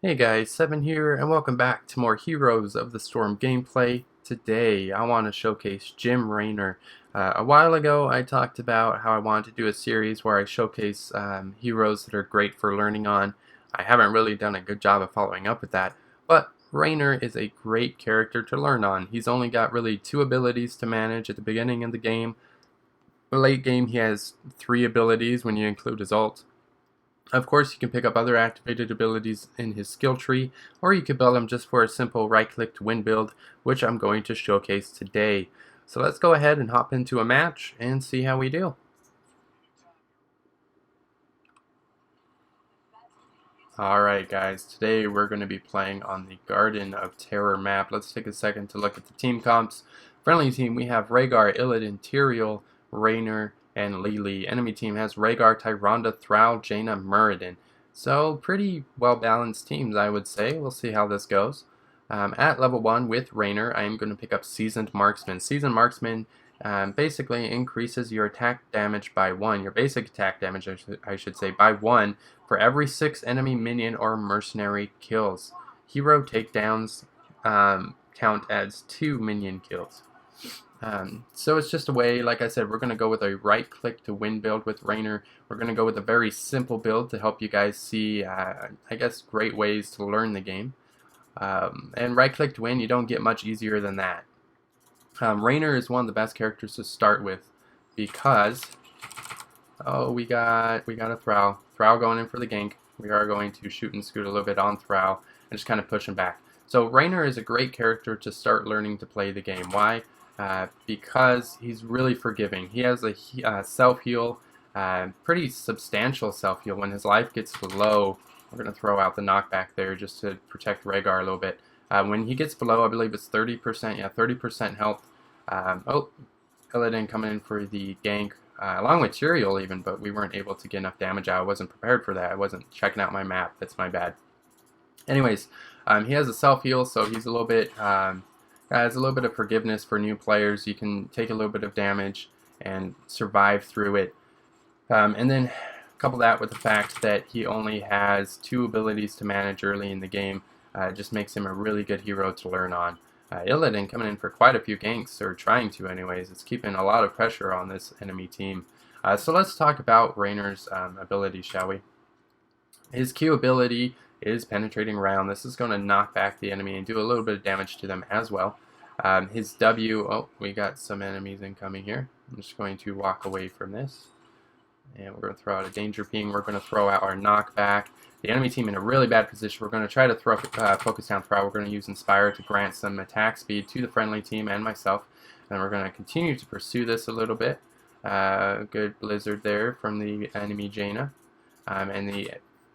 Hey guys, Seven here, and welcome back to more Heroes of the Storm gameplay. Today, I want to showcase Jim Raynor. A while ago, I talked about how I wanted to do a series where I showcase heroes that are great for learning on. I haven't really done a good job of following up with that, but Raynor is a great character to learn on. He's only got really 2 abilities to manage at the beginning of the game. Late game, he has 3 abilities when you include his ult. Of course, you can pick up other activated abilities in his skill tree, or you can build him just for a simple right-click to win build, which I'm going to showcase today. So let's go ahead and hop into a match and see how we do. Alright guys, today we're going to be playing on the Garden of Terror map. Let's take a second to look at the team comps. Friendly team, we have Rhaegar, Illidan, Tyrael, Raynor, and Lily. Enemy team has Rhaegar, Tyrande, Thrall, Jaina, Muradin. So pretty well balanced teams, I would say. We'll see how this goes. At level 1 with Raynor, I am going to pick up Seasoned Marksman. Seasoned Marksman basically increases your attack damage by 1, your basic attack damage I should say, by 1 for every 6 enemy minion or mercenary kills. Hero takedowns count as 2 minion kills. So it's just a way, like I said, we're going to go with a right click to win build with Raynor. We're going to go with a very simple build to help you guys see, I guess, great ways to learn the game. And right click to win, you don't get much easier than that. Raynor is one of the best characters to start with because we got a Thrall. Thrall going in for the gank. We are going to shoot and scoot a little bit on Thrall and just kind of push him back. So Raynor is a great character to start learning to play the game. Why? Because he's really forgiving. He has a self-heal, pretty substantial self-heal. When his life gets low, we're going to throw out the knockback there just to protect Rhaegar a little bit. When he gets below, I believe it's 30%, yeah, 30% health. Illidan coming in for the gank, along with Tyrael even, but we weren't able to get enough damage out. I wasn't prepared for that. I wasn't checking out my map. That's my bad. Anyways, he has a self-heal, so he's a little bit, has a little bit of forgiveness for new players. You can take a little bit of damage and survive through it. And then couple that with the fact that he only has 2 abilities to manage early in the game. Just makes him a really good hero to learn on. Illidan coming in for quite a few ganks, or trying to anyways. It's keeping a lot of pressure on this enemy team. So let's talk about Raynor's ability, shall we? His Q ability is Penetrating Round. This is going to knock back the enemy and do a little bit of damage to them as well. His W, we got some enemies incoming here. I'm just going to walk away from this. And we're going to throw out a Danger Ping. We're going to throw out our knockback. The enemy team in a really bad position. We're going to try to focus down Thrall. We're going to use Inspire to grant some attack speed to the friendly team and myself. And we're going to continue to pursue this a little bit. Good Blizzard there from the enemy Jaina. And the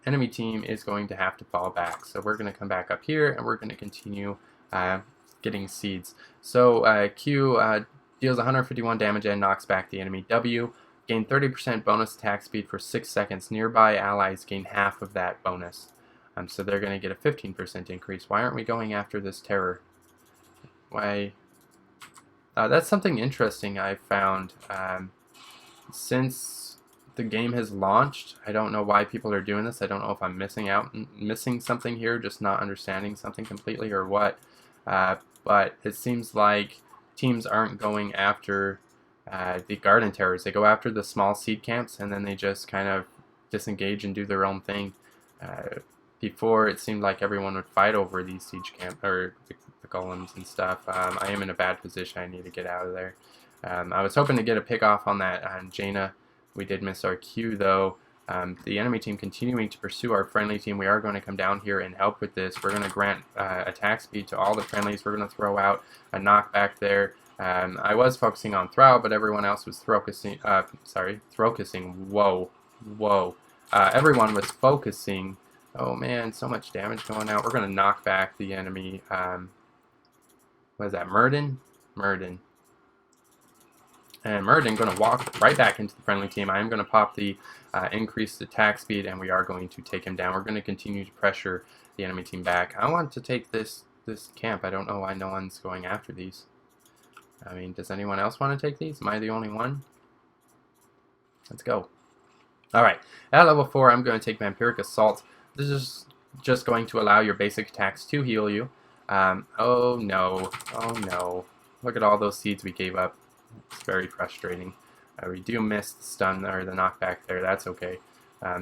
enemy team is going to have to fall back. So we're going to come back up here and we're going to continue getting seeds. So Q deals 151 damage and knocks back the enemy. W, gain 30% bonus attack speed for 6 seconds. Nearby allies gain half of that bonus. So they're going to get a 15% increase. Why aren't we going after this terror? Why? That's something interesting I've found. Since the game has launched, I don't know why people are doing this. I don't know if I'm missing something here, just not understanding something completely, or what. But it seems like teams aren't going after the garden terrors. They go after the small seed camps and then they just kind of disengage and do their own thing. Before, it seemed like everyone would fight over these siege camp or the golems and stuff. I am in a bad position. I need to get out of there. I was hoping to get a pick off on that on Jaina. We did miss our Q though. The enemy team continuing to pursue our friendly team. We are going to come down here and help with this. We're going to grant attack speed to all the friendlies. We're going to throw out a knockback there. I was focusing on Thrall, but everyone else was focusing. Whoa. Everyone was focusing. Oh man, so much damage going out. We're going to knock back the enemy. What is that? Muradin? Muradin. And Muradin going to walk right back into the friendly team. I am going to pop the increased attack speed, and we are going to take him down. We're going to continue to pressure the enemy team back. I want to take this camp. I don't know why no one's going after these. I mean, does anyone else want to take these? Am I the only one? Let's go. Alright, at level 4, I'm going to take Vampiric Assault. This is just going to allow your basic attacks to heal you. Oh no, oh no. Look at all those seeds we gave up. It's very frustrating. We do miss the stun or the knockback there. That's okay.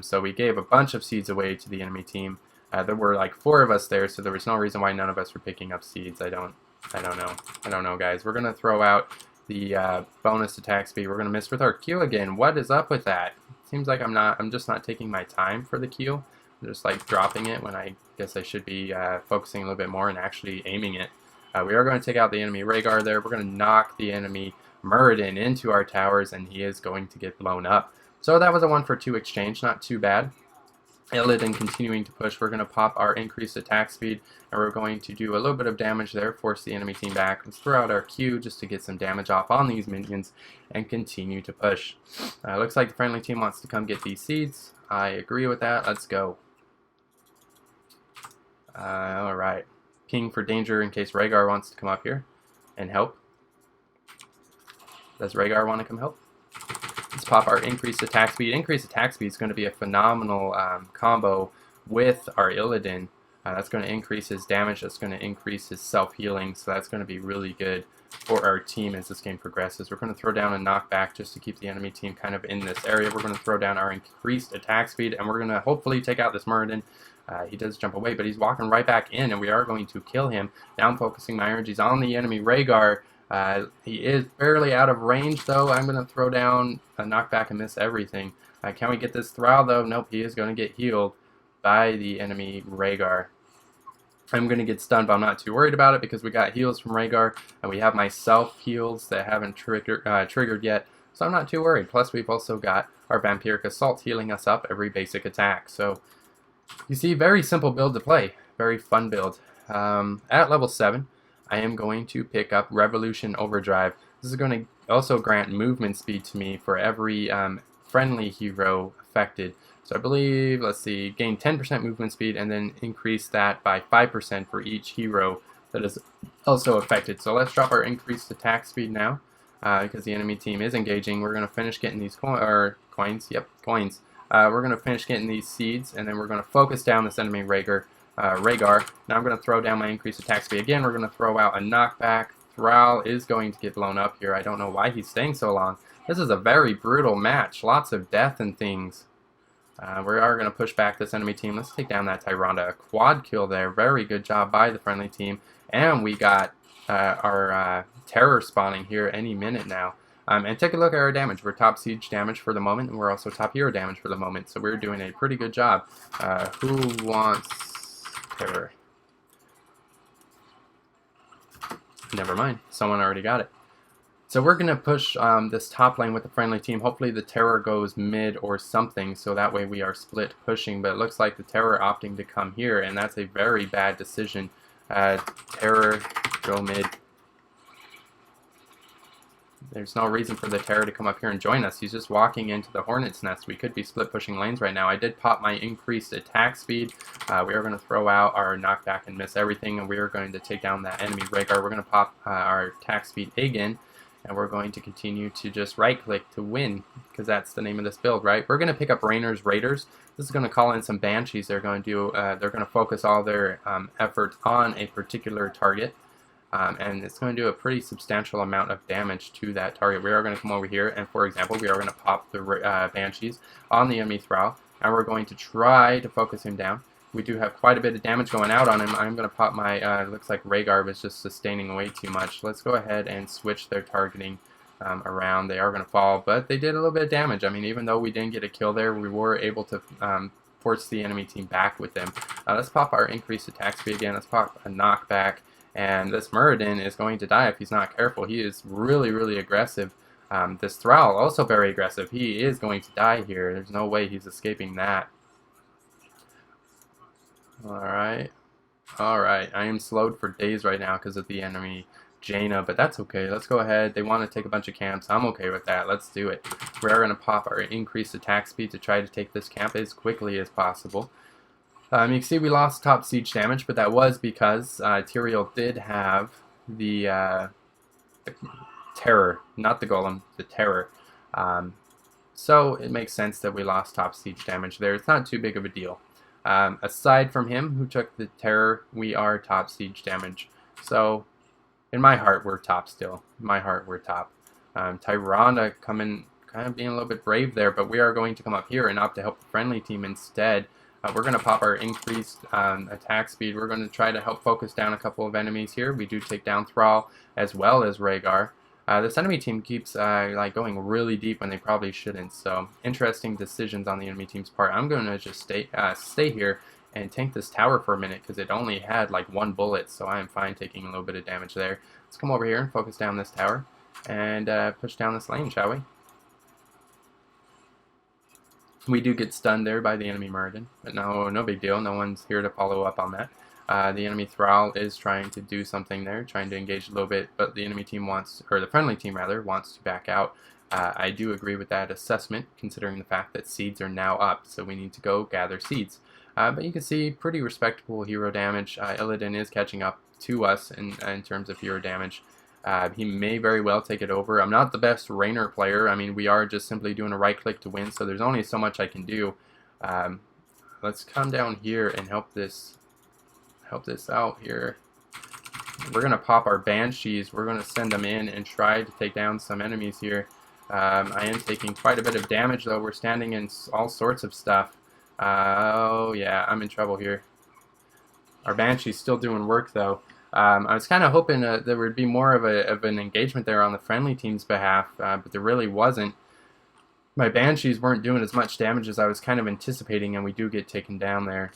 So we gave a bunch of seeds away to the enemy team. There were like 4 of us there, so there was no reason why none of us were picking up seeds. I don't know, guys. We're gonna throw out the bonus attack speed. We're gonna miss with our Q again. What is up with that? Seems like I'm just not taking my time for the Q. I'm just like dropping it when I guess I should be focusing a little bit more and actually aiming it. We are going to take out the enemy Rhaegar there. We're going to knock the enemy Muradin into our towers, and he is going to get blown up. So that was a 1-for-2 exchange, not too bad. Illidan continuing to push. We're going to pop our increased attack speed, and we're going to do a little bit of damage there, force the enemy team back. Let's throw out our Q just to get some damage off on these minions and continue to push. Looks like the friendly team wants to come get these seeds. I agree with that. Let's go. Alright. Ping for danger in case Rhaegar wants to come up here and help. Does Rhaegar want to come help? Let's pop our increased attack speed. Increased attack speed is going to be a phenomenal combo with our Illidan. That's going to increase his damage. That's going to increase his self-healing. So that's going to be really good for our team as this game progresses. We're going to throw down a knockback just to keep the enemy team kind of in this area. We're going to throw down our increased attack speed, and we're going to hopefully take out this Muradin. He does jump away, but he's walking right back in, and we are going to kill him. Now I'm focusing my energies on the enemy Rhaegar. He is barely out of range, though. I'm going to throw down a knockback and miss everything. Can we get this Thrall, though? Nope, he is going to get healed by the enemy Rhaegar. I'm going to get stunned, but I'm not too worried about it because we got heals from Rhaegar, and we have my self-heals that haven't triggered yet, so I'm not too worried. Plus, we've also got our Vampiric Assault healing us up every basic attack. So, you see, very simple build to play. Very fun build. At level 7, I am going to pick up Revolution Overdrive. This is going to also grant movement speed to me for every friendly hero affected. So I believe, let's see, gain 10% movement speed and then increase that by 5% for each hero that is also affected. So let's drop our increased attack speed now because the enemy team is engaging. We're going to finish getting these coins. Yep, coins. We're going to finish getting these seeds, and then we're going to focus down this enemy Rhaegar. Now I'm going to throw down my increased attack speed again. We're going to throw out a knockback. Thrall is going to get blown up here. I don't know why he's staying so long. This is a very brutal match. Lots of death and things. We are going to push back this enemy team. Let's take down that Tyrande. A quad kill there. Very good job by the friendly team. And we got our terror spawning here any minute now. And take a look at our damage. We're top siege damage for the moment, and we're also top hero damage for the moment. So we're doing a pretty good job. Who wants terror? Never mind. Someone already got it. So we're going to push this top lane with the friendly team. Hopefully the terror goes mid or something, so that way we are split pushing. But it looks like the terror opting to come here, and that's a very bad decision. Terror, go mid. There's no reason for the terror to come up here and join us. He's just walking into the hornet's nest. We could be split pushing lanes right now. I did pop my increased attack speed. We are going to throw out our knockback and miss everything, and we are going to take down that enemy Rhaegar. We're going to pop our attack speed again, and we're going to continue to just right-click to win, because that's the name of this build, right? We're going to pick up Raynor's Raiders. This is going to call in some Banshees. They're going to do. They're going to focus all their effort on a particular target. And it's going to do a pretty substantial amount of damage to that target. We are going to come over here, and for example, we are going to pop the Banshees on the enemy Thrall, and we're going to try to focus him down. We do have quite a bit of damage going out on him. I'm going to pop my, looks like Rhaegar was just sustaining way too much. Let's go ahead and switch their targeting around. They are going to fall, but they did a little bit of damage. I mean, even though we didn't get a kill there, we were able to force the enemy team back with them. Let's pop our increased attack speed again. Let's pop a knockback. And this Muradin is going to die if he's not careful. He is really, really aggressive. This Thrall, also very aggressive. He is going to die here. There's no way he's escaping that. Alright. Alright. I am slowed for days right now because of the enemy Jaina, but that's okay. Let's go ahead. They want to take a bunch of camps. I'm okay with that. Let's do it. We are going to pop our increased attack speed to try to take this camp as quickly as possible. You can see we lost top siege damage, but that was because Tyrael did have the terror, not the golem, the terror. So it makes sense that we lost top siege damage there. It's not too big of a deal. Aside from him, who took the terror, we are top siege damage. So, in my heart, we're top still. In my heart, we're top. Tyrande coming, kind of being a little bit brave there, but we are going to come up here and opt to help the friendly team instead. We're going to pop our increased attack speed. We're going to try to help focus down a couple of enemies here. We do take down Thrall as well as Rhaegar. This enemy team keeps like going really deep when they probably shouldn't. So interesting decisions on the enemy team's part. I'm going to just stay here and tank this tower for a minute because it only had like one bullet, so I am fine taking a little bit of damage there. Let's come over here and focus down this tower and push down this lane, shall we? We do get stunned there by the enemy Muradin, but no big deal. No one's here to follow up on that. The enemy Thrall is trying to do something there, trying to engage a little bit, but the enemy team wants, or the friendly team rather, wants to back out. I do agree with that assessment, considering the fact that seeds are now up, so we need to go gather seeds. But you can see pretty respectable hero damage. Illidan is catching up to us in terms of hero damage. He may very well take it over. I'm not the best Raynor player. I mean, we are just simply doing a right click to win, so there's only so much I can do. Let's come down here and help this out here. We're going to pop our Banshees. We're going to send them in and try to take down some enemies here. I am taking quite a bit of damage, though. We're standing in all sorts of stuff. Oh, yeah, I'm in trouble here. Our Banshee's still doing work, though. I was kind of hoping there would be more of an engagement there on the friendly team's behalf, but there really wasn't. My Banshees weren't doing as much damage as I was kind of anticipating, and we do get taken down there.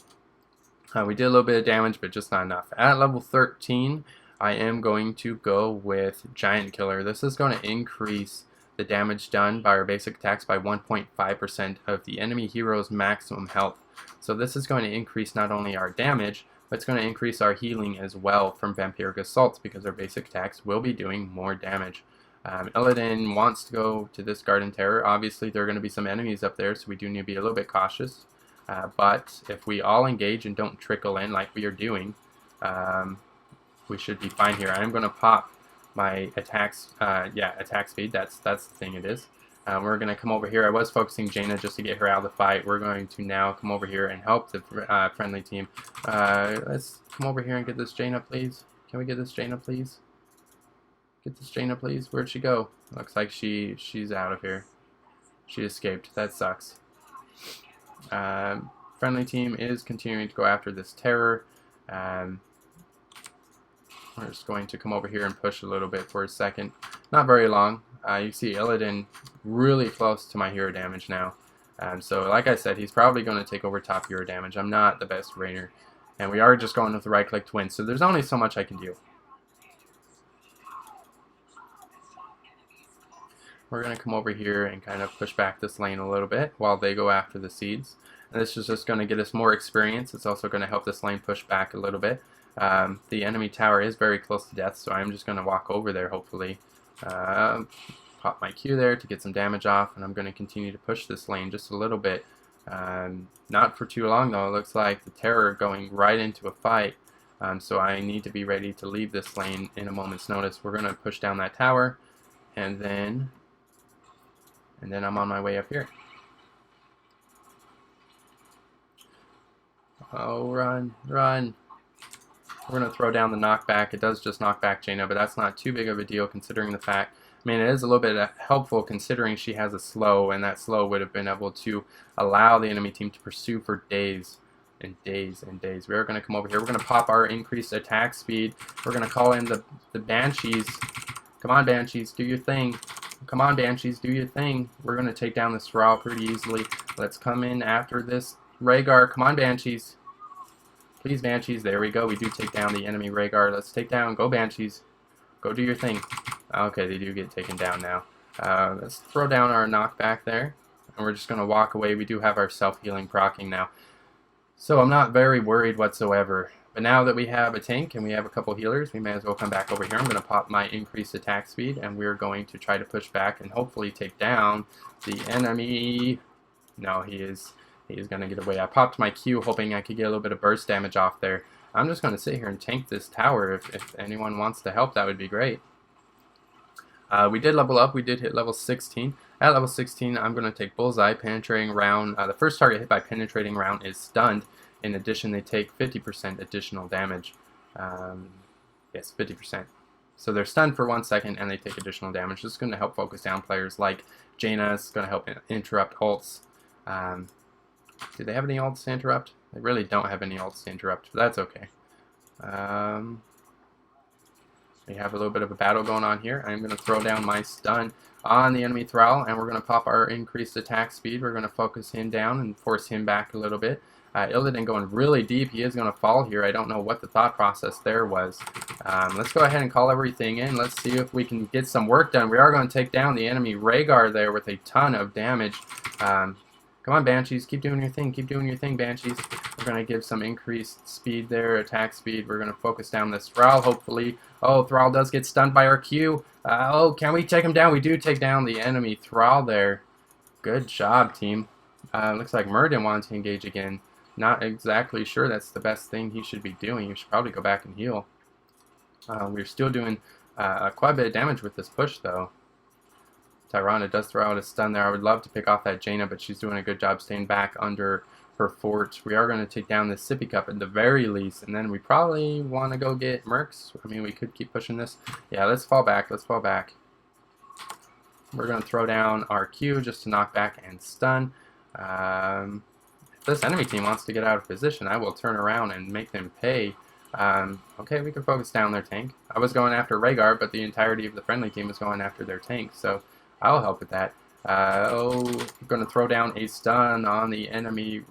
We did a little bit of damage, but just not enough. At level 13, I am going to go with Giant Killer. This is going to increase the damage done by our basic attacks by 1.5% of the enemy hero's maximum health. So this is going to increase not only our damage, but it's going to increase our healing as well from Vampiric Assaults because our basic attacks will be doing more damage. Illidan wants to go to this Garden Terror. Obviously, there are going to be some enemies up there, so we do need to be a little bit cautious. But if we all engage and don't trickle in like we are doing, we should be fine here. I'm going to pop my attacks, attack speed. That's the thing it is. We're going to come over here. I was focusing Jaina just to get her out of the fight. We're going to now come over here and help the friendly team. Let's come over here and get this Jaina, please. Can we get this Jaina, please? Get this Jaina, please. Where'd she go? Looks like she's out of here. She escaped. That sucks. Friendly team is continuing to go after this terror. We're just going to come over here and push a little bit for a second. Not very long. You see Illidan really close to my hero damage now. So like I said, he's probably going to take over top hero damage. I'm not the best Raynor. And we are just going with the right click to win. So there's only so much I can do. We're going to come over here and kind of push back this lane a little bit while they go after the seeds. And this is just going to get us more experience. It's also going to help this lane push back a little bit. The enemy tower is very close to death, so I'm just going to walk over there, hopefully. Pop my Q there to get some damage off, and I'm going to continue to push this lane just a little bit. Not for too long, though. It looks like the terror going right into a fight. So I need to be ready to leave this lane in a moment's notice. We're going to push down that tower, and then I'm on my way up here. Oh, run, run. We're going to throw down the knockback. It does just knock back Jaina, but that's not too big of a deal considering the fact. I mean, it is a little bit helpful considering she has a slow, and that slow would have been able to allow the enemy team to pursue for days and days and days. We're going to come over here. We're going to pop our increased attack speed. We're going to call in the Banshees. Come on, Banshees, do your thing. Come on, Banshees, do your thing. We're going to take down this Thrall pretty easily. Let's come in after this Rhaegar. Come on, Banshees. Please, Banshees. There we go. We do take down the enemy Rhaegar. Let's take down. Go, Banshees. Go do your thing. Okay, they do get taken down now. Let's throw down our knockback there. And we're just going to walk away. We do have our self-healing proccing now. So I'm not very worried whatsoever. But now that we have a tank and we have a couple healers, we may as well come back over here. I'm going to pop my increased attack speed, and we're going to try to push back and hopefully take down the enemy. No, he is going to get away. I popped my Q hoping I could get a little bit of burst damage off there. I'm just going to sit here and tank this tower. If anyone wants to help, that would be great. We did level up. We did hit level 16. At level 16, I'm going to take Bullseye, penetrating round. The first target hit by penetrating round is stunned. In addition, they take 50% additional damage. Yes, 50%. So they're stunned for 1 second and they take additional damage. This is going to help focus down players like Jaina. It's going to help interrupt ults. Do they have any ults to interrupt? They really don't have any ults to interrupt, but that's okay. We have a little bit of a battle going on here. I'm going to throw down my stun on the enemy Thrall, and we're going to pop our increased attack speed. We're going to focus him down and force him back a little bit. Illidan going really deep. He is going to fall here. I don't know what the thought process there was. Let's go ahead and call everything in. Let's see if we can get some work done. We are going to take down the enemy Rhaegar there with a ton of damage. Come on, Banshees. Keep doing your thing. Keep doing your thing, Banshees. We're going to give some increased speed there, attack speed. We're going to focus down this Thrall, hopefully. Oh, Thrall does get stunned by our Q. Oh, can we take him down? We do take down the enemy Thrall there. Good job, team. Looks like Muradin wanted to engage again. Not exactly sure that's the best thing he should be doing. He should probably go back and heal. We're still doing quite a bit of damage with this push, though. Tyrande does throw out a stun there. I would love to pick off that Jaina, but she's doing a good job staying back under her fort. We are going to take down this Sippy Cup at the very least, and then we probably want to go get Mercs. I mean, we could keep pushing this. Yeah, let's fall back. Let's fall back. We're going to throw down our Q just to knock back and stun. If this enemy team wants to get out of position, I will turn around and make them pay. Okay, we can focus down their tank. I was going after Rhaegar, but the entirety of the friendly team was going after their tank, so I'll help with that. We're going to throw down a stun on the enemy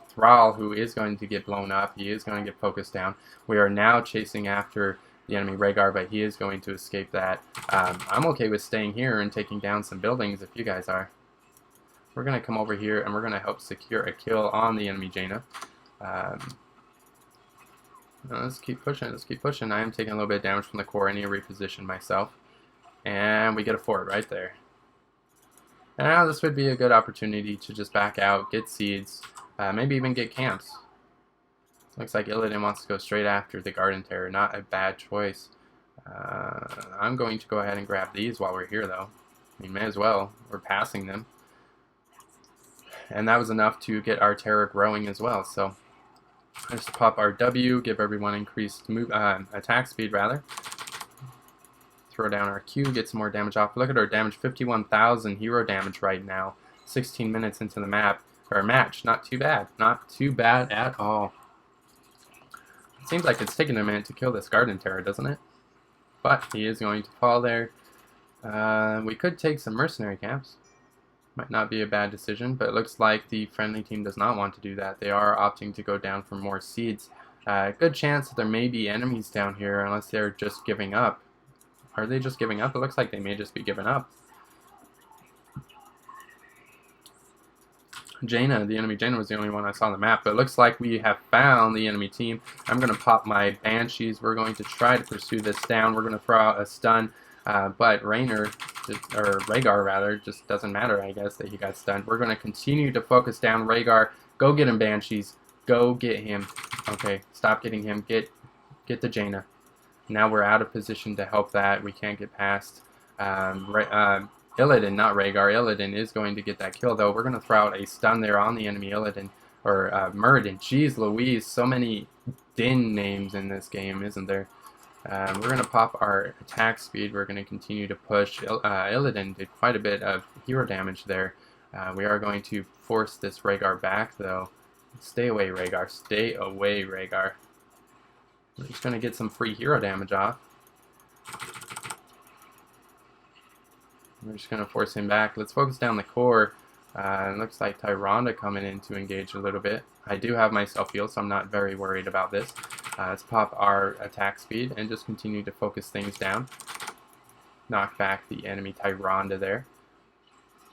Thrall, who is going to get blown up. He is going to get focused down. We are now chasing after the enemy Rhaegar, but he is going to escape that. I'm okay with staying here and taking down some buildings if you guys are. We're going to come over here and we're going to help secure a kill on the enemy Jaina. Let's keep pushing. Let's keep pushing. I am taking a little bit of damage from the core. I need to reposition myself. And we get a fort right there. And now this would be a good opportunity to just back out, get seeds, maybe even get camps. Looks like Illidan wants to go straight after the Garden Terror. Not a bad choice. I'm going to go ahead and grab these while we're here, though. I mean, may as well. We're passing them. And that was enough to get our Terror growing as well. So let's pop our W, give everyone increased attack speed, rather. Throw down our Q, get some more damage off. Look at our damage, 51,000 hero damage right now. 16 minutes into the map, or match. Not too bad. Not too bad at all. It seems like it's taking a minute to kill this Garden Terror, doesn't it? But he is going to fall there. We could take some mercenary camps. Might not be a bad decision, but it looks like the friendly team does not want to do that. They are opting to go down for more seeds. Good chance that there may be enemies down here unless they're just giving up. Are they just giving up? It looks like they may just be giving up. Jaina, the enemy Jaina was the only one I saw on the map, but it looks like we have found the enemy team. I'm going to pop my Banshees. We're going to try to pursue this down. We're going to throw out a stun, but Raynor, or Rhaegar rather, just doesn't matter, I guess, that he got stunned. We're going to continue to focus down Rhaegar. Go get him, Banshees. Go get him. Okay, stop getting him. Get the Jaina. Now we're out of position to help that. We can't get past Illidan, not Rhaegar. Illidan is going to get that kill, though. We're going to throw out a stun there on the enemy Illidan, or Muradin. Jeez Louise, so many Din names in this game, isn't there? We're going to pop our attack speed. We're going to continue to push. Illidan did quite a bit of hero damage there. We are going to force this Rhaegar back, though. Stay away, Rhaegar. Stay away, Rhaegar. We're just going to get some free hero damage off. We're just going to force him back. Let's focus down the core. It looks like Tyrande coming in to engage a little bit. I do have my self-heal, so I'm not very worried about this. Let's pop our attack speed and just continue to focus things down. Knock back the enemy Tyrande there.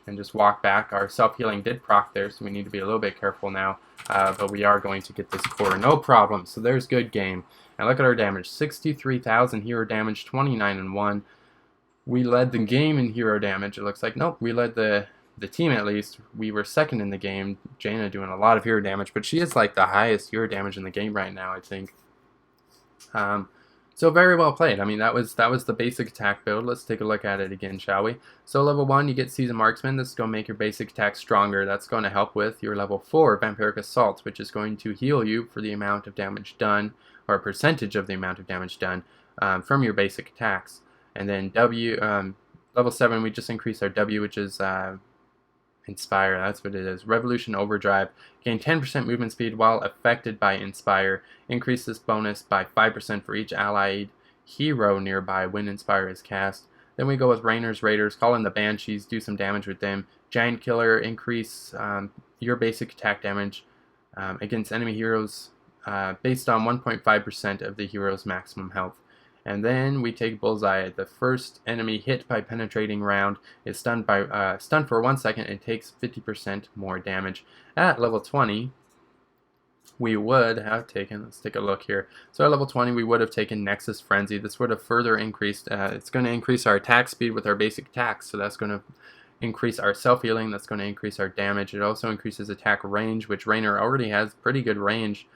And just walk back. Our self-healing did proc there, so we need to be a little bit careful now. But we are going to get this core, no problem. So there's good game. And look at our damage, 63,000 hero damage, 29-1. We led the game in hero damage, it looks like. Nope, we led the team at least. We were second in the game. Jaina doing a lot of hero damage, but she is like the highest hero damage in the game right now, I think. So very well played. I mean, that was the basic attack build. Let's take a look at it again, shall we? So level 1, you get Seasoned Marksman. This is going to make your basic attack stronger. That's going to help with your level 4 Vampiric Assault, which is going to heal you for the amount of damage done, or a percentage of the amount of damage done from your basic attacks. And then level 7, we just increased our W, which is Inspire, that's what it is. Revolution Overdrive. Gain 10% movement speed while affected by Inspire. Increase this bonus by 5% for each allied hero nearby when Inspire is cast. Then we go with Raynor's Raiders. Call in the Banshees. Do some damage with them. Giant Killer. Increase your basic attack damage against enemy heroes based on 1.5% of the hero's maximum health. And then we take Bullseye. The first enemy hit by penetrating round is stunned for 1 second and takes 50% more damage. At level 20, we would have taken, let's take a look here. So at level 20, we would have taken Nexus Frenzy. This would have further increased, it's going to increase our attack speed with our basic attacks. So that's going to increase our self-healing. That's going to increase our damage. It also increases attack range, which Raynor already has pretty good range.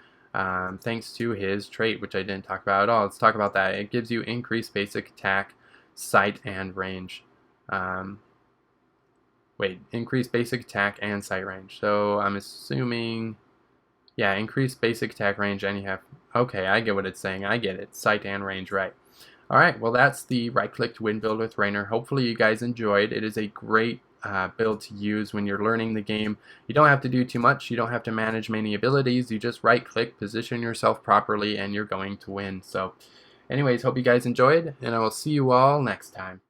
Thanks to his trait, which I didn't talk about at all. Let's talk about that. It gives you increased basic attack, sight, and range. Increased basic attack and sight range. So I'm assuming, yeah, increased basic attack range, and you have, okay, I get what it's saying. I get it. Sight and range, right. Alright, well that's the right-click to win build with Raynor. Hopefully you guys enjoyed. It is a great build to use when you're learning the game. You don't have to do too much. You don't have to manage many abilities. You just right-click, position yourself properly, and you're going to win. So anyways, hope you guys enjoyed, and I will see you all next time.